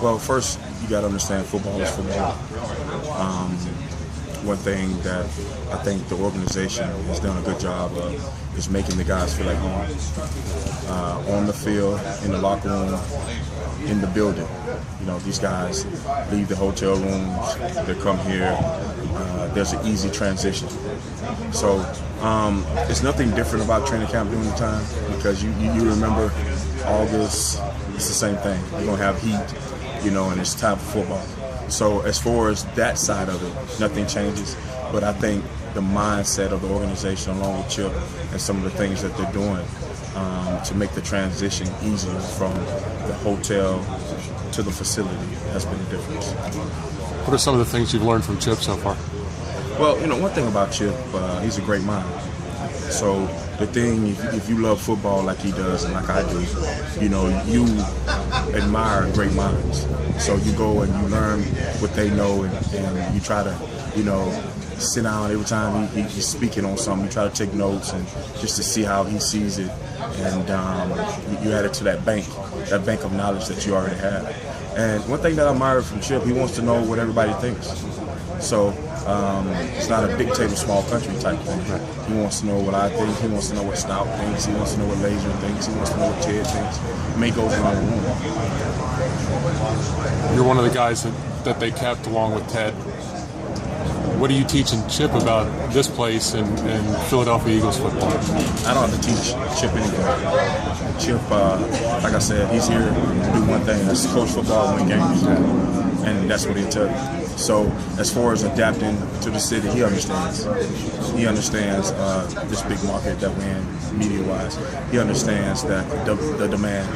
Well, first, you got to understand football is football. One thing that I think the organization has done a good job of is making the guys feel like home. On the field, in the locker room, in the building. You know, these guys leave the hotel rooms, they come here, there's an easy transition. So it's nothing different about training camp during the time, because you remember August, it's the same thing. You're going to have heat, you know, and it's time for football. So as far as that side of it, nothing changes. But I think the mindset of the organization, along with Chip and some of the things that they're doing to make the transition easier from the hotel to the facility, has been a difference. What are some of the things you've learned from Chip so far? Well, you know, one thing about Chip, he's a great mind. So the thing, if you love football like he does and like I do, you know, you admire great minds. So you go and you learn what they know, and you try to, you know, sit down every time he's speaking on something. You try to take notes and just to see how he sees it, and you add it to that bank of knowledge that you already have. And one thing that I admire from Chip, he wants to know what everybody thinks. So it's not a dictator small country type thing. He wants to know what I think. He wants to know what Stout thinks. He wants to know what Lazor thinks. He wants to know what Ted thinks. It may go around the room. You're one of the guys that they kept along with Ted. What are you teaching Chip about this place and Philadelphia Eagles football? I don't have to teach Chip anything. Chip, like I said, he's here to do one thing. That's coach football and win games. And that's what he'll tell you. So as far as adapting to the city, he understands. He understands this big market that we're in, media-wise. He understands that the demand,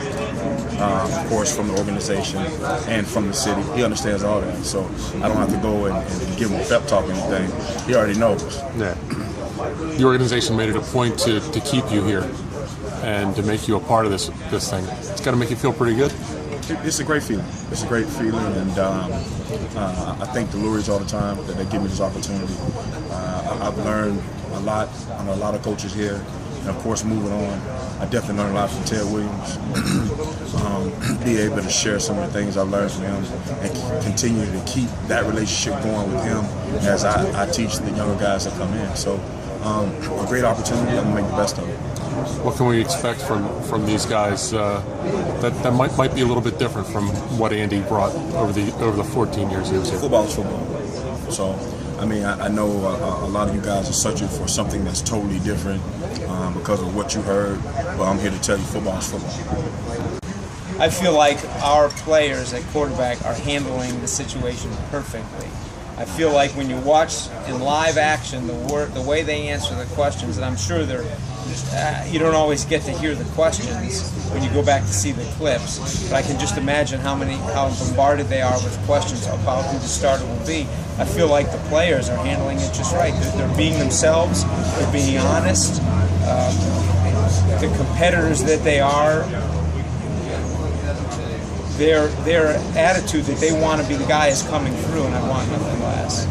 of course, from the organization and from the city. He understands all that. So I don't have to go and give him a pep talk or anything. He already knows. Yeah. The organization made it a point to keep you here and to make you a part of this thing. It's got to make you feel pretty good. It's a great feeling. It's a great feeling, and I thank the Luries all the time that they give me this opportunity. I've learned a lot. I know a lot of coaches here, and of course, moving on, I definitely learned a lot from Ted Williams. Be able to share some of the things I learned from him and continue to keep that relationship going with him as I teach the younger guys that come in. So, a great opportunity. I'm gonna make the best of it. What can we expect from these guys that might be a little bit different from what Andy brought over the 14 years he was here? Football is football. So, I mean, I know a lot of you guys are searching for something that's totally different because of what you heard, but I'm here to tell you football is football. I feel like our players at quarterback are handling the situation perfectly. I feel like when you watch in live action the way they answer the questions, and I'm sure you don't always get to hear the questions when you go back to see the clips, but I can just imagine how bombarded they are with questions about who the starter will be. I feel like the players are handling it just right. They're being themselves. They're being honest. The competitors that they are, their attitude that they want to be the guy is coming through, and I want nothing less.